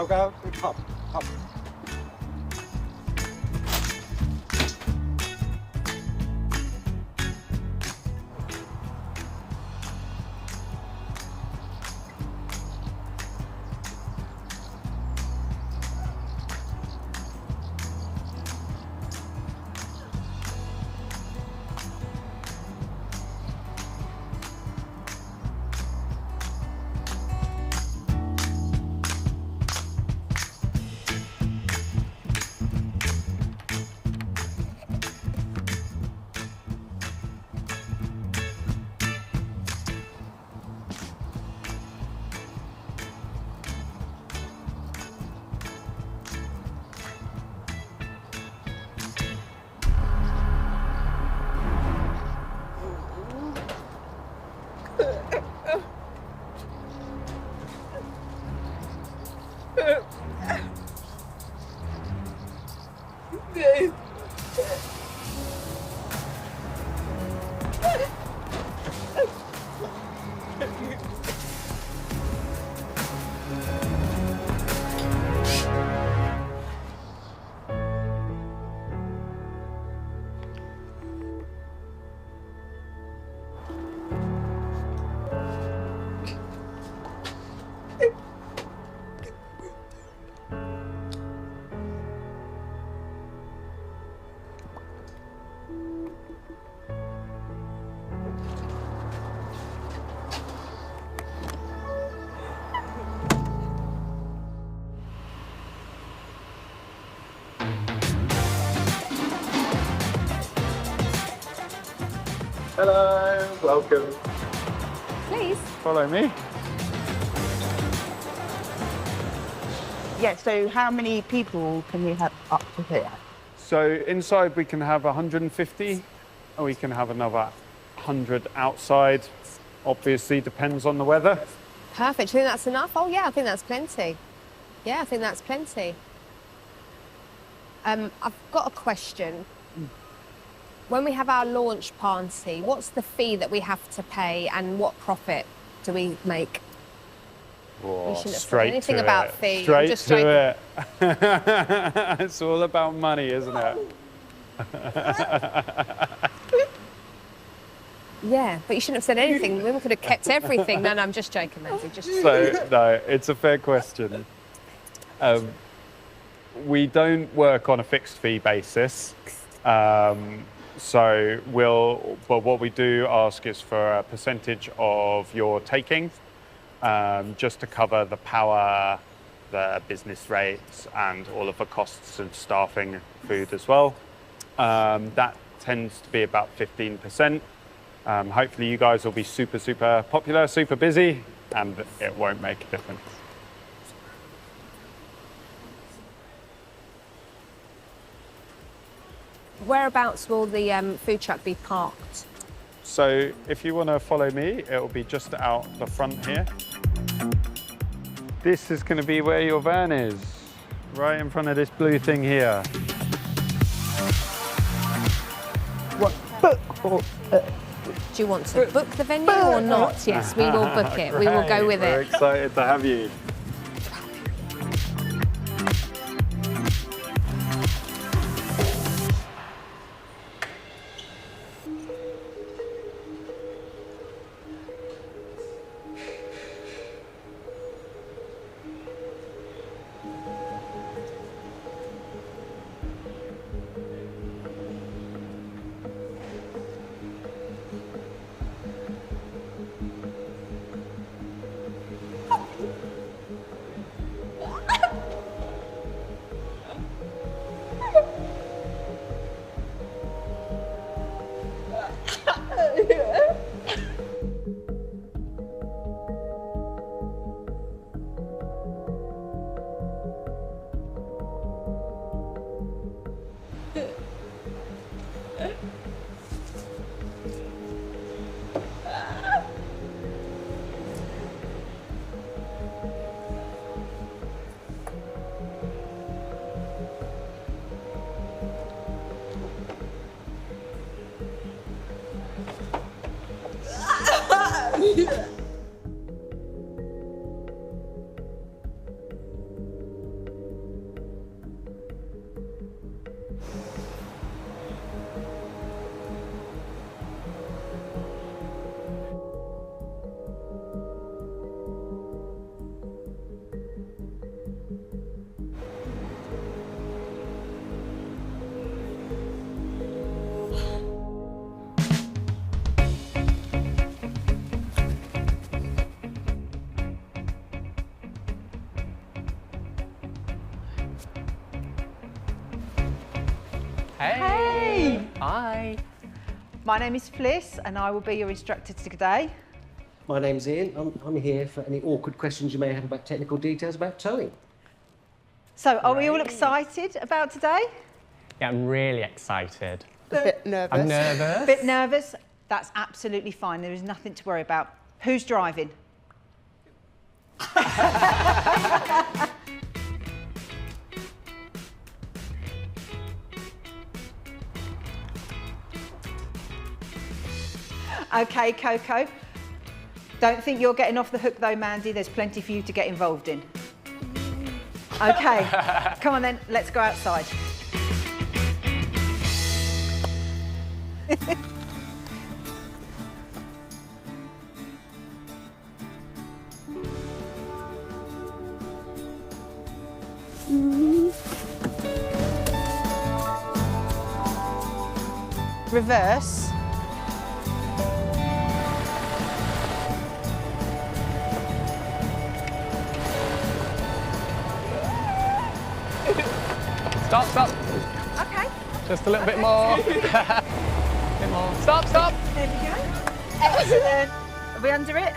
Go, hop. Hello, welcome. Please. Follow me. Yeah, so how many people can we have up to here? So inside we can have 150, and we can have another 100 outside. Obviously, depends on the weather. Perfect. Do you think that's enough? Oh, yeah, I think that's plenty. Yeah, I think that's plenty. I've got a question. When we have our launch party, what's the fee that we have to pay and what profit do we make? Oh, shouldn't have said straight anything to about it. fee. I'm Straight just to it. It's all about money, isn't it? Yeah, but you shouldn't have said anything. We could have kept everything. No, I'm just joking, Mandy. Just So, no, it's a fair question. We don't work on a fixed fee basis. So but what we do ask is for a percentage of your taking, just to cover the power, the business rates, and all of the costs of staffing food as well. That tends to be about 15%. Hopefully you guys will be super, super popular, super busy, and it won't make a difference. whereabouts will the food truck be parked? So if you want to follow me, it will be just out the front here. This is going to be where your van is, right in front of this blue thing here. What, book or... Do you want to book the venue or not? Yes, we will book it. We will go with We're it. excited to have you. Hey! Hi. My name is Fliss and I will be your instructor today. My name's Ian. I'm here for any awkward questions you may have about technical details about towing. So, are we all excited about today? Yeah, I'm really excited. A bit nervous. I'm nervous. A bit nervous? That's absolutely fine. There is nothing to worry about. Who's driving? Okay, Coco. Don't think you're getting off the hook though, Mandy. There's plenty for you to get involved in. Okay, come on then, let's go outside. Reverse. Stop, stop. Okay. Just a little bit more. Bit more. Stop, stop. There we go. Excellent. Are we under it?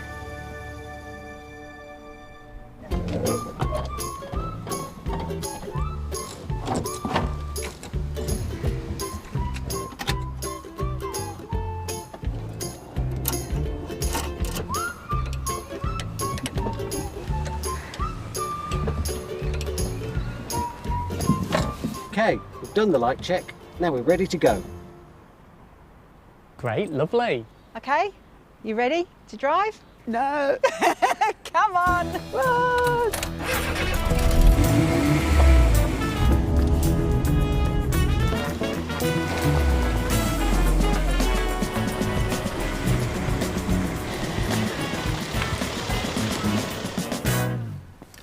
Okay, we've done the light check. Now we're ready to go. Great, lovely. Okay, you ready to drive? No. Come on. Run.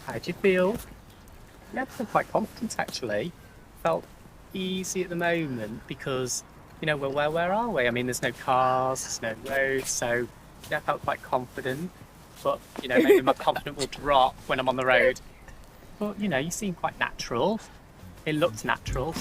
How do you feel? Yeah, I feel quite confident actually. Felt easy at the moment because, you know, where are we? I mean, there's no cars, there's no roads, so yeah, I felt quite confident. But, you know, maybe my confidence will drop when I'm on the road. But, you know, you seem quite natural. It looked natural.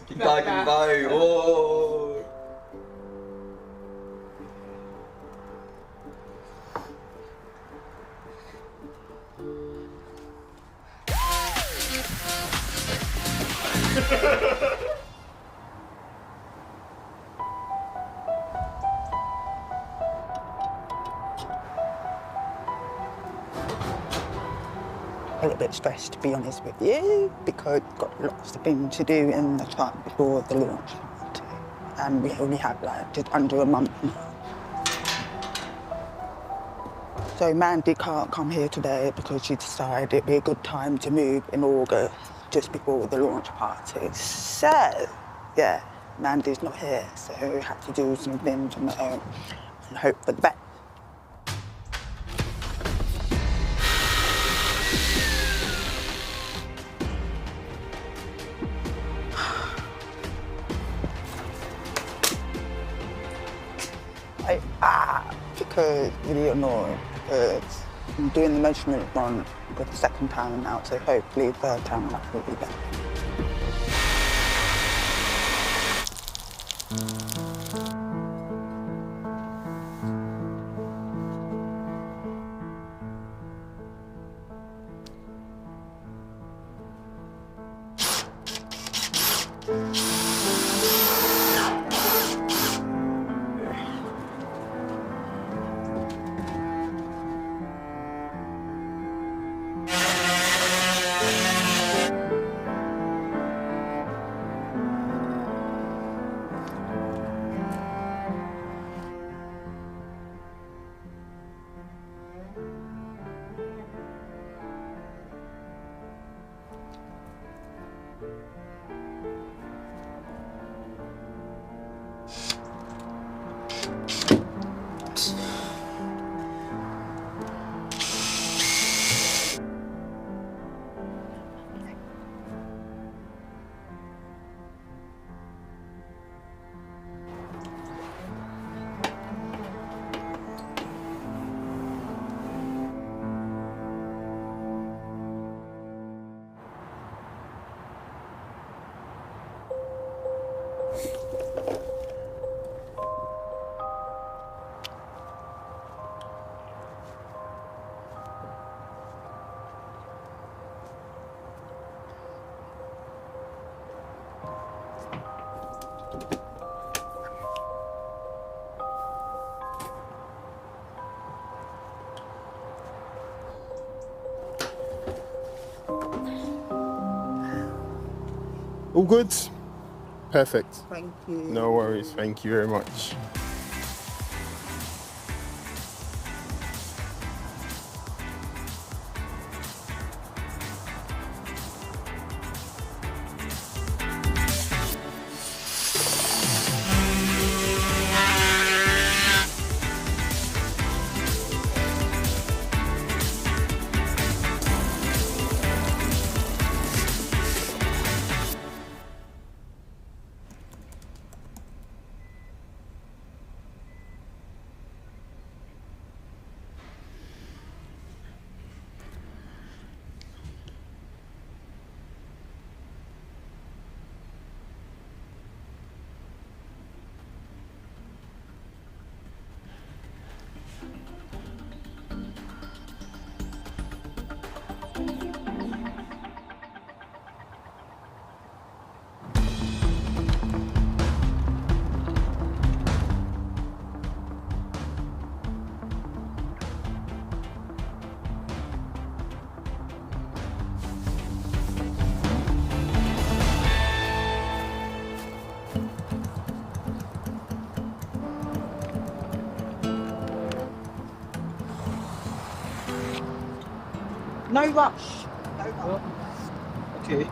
Kita baik. Oh. A little bit stressed, to be honest with you, because we've got lots of things to do in the time before the launch party. And we only have like just under a month now. So Mandy can't come here today because she decided it'd be a good time to move in August, just before the launch party. So, yeah, Mandy's not here, so we have to do some things on my own and hope for the best. Because really annoying, because I'm doing the measurement run for the second time now, so hopefully third time that will be better. All good? Perfect. Thank you. No worries. Thank you very much. No rush. No rush. Okay.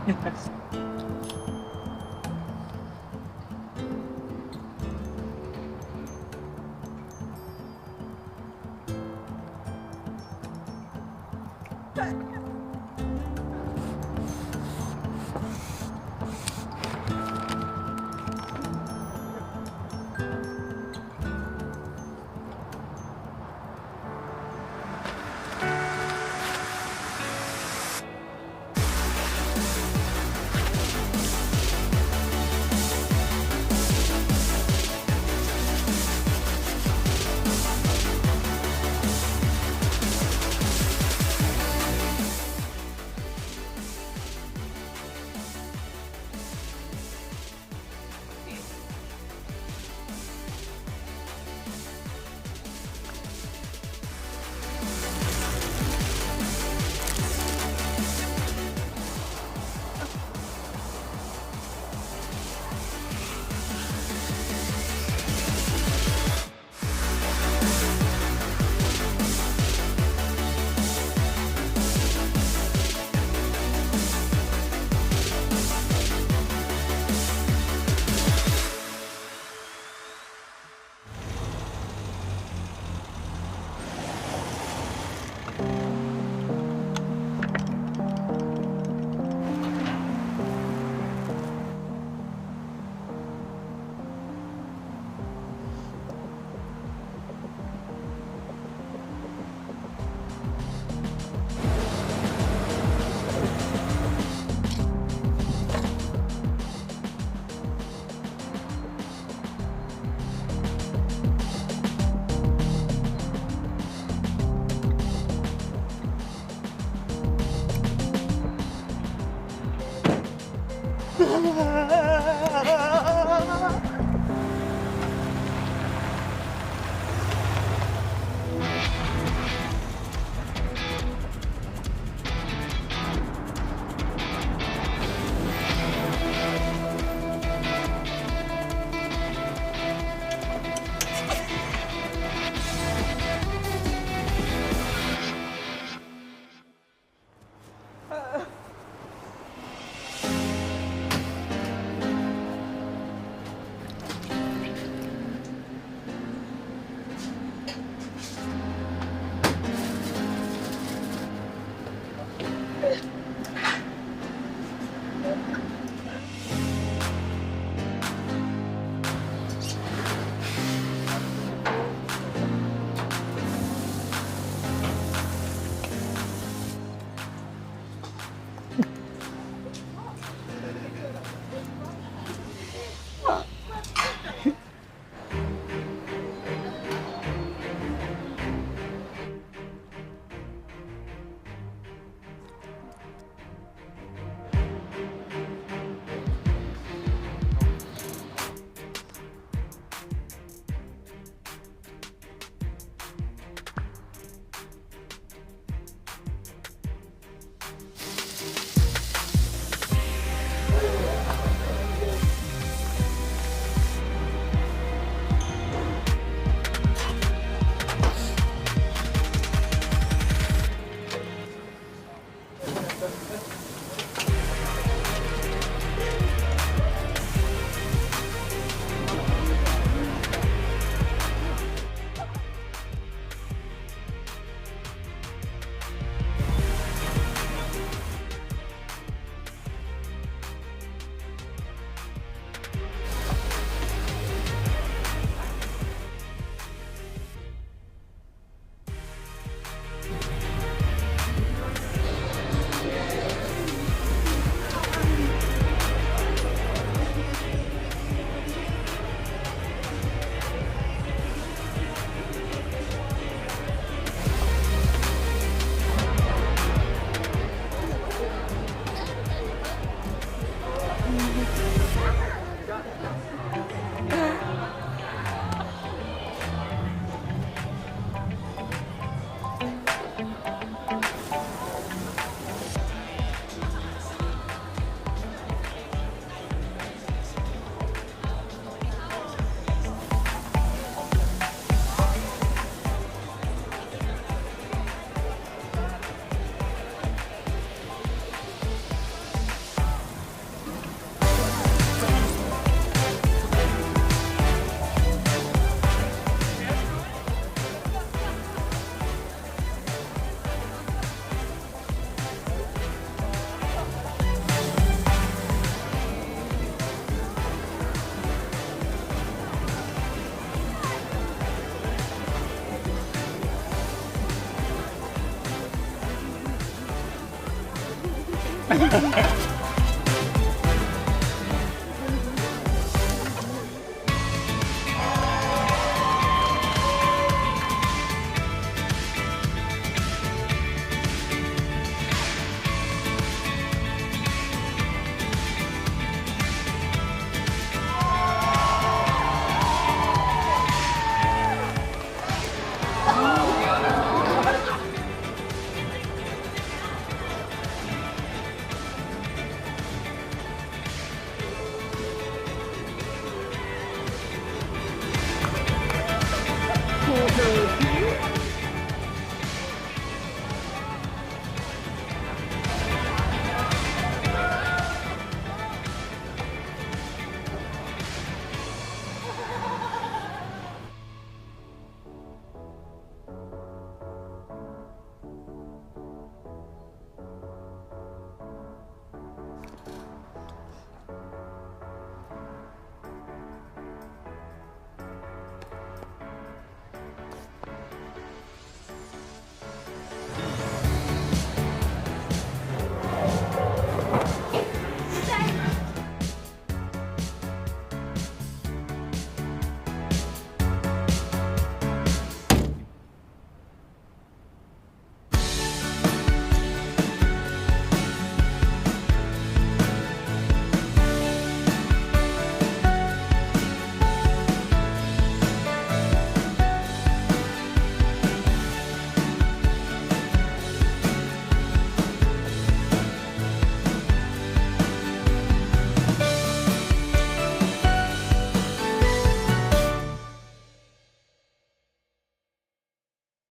Ha ha ha!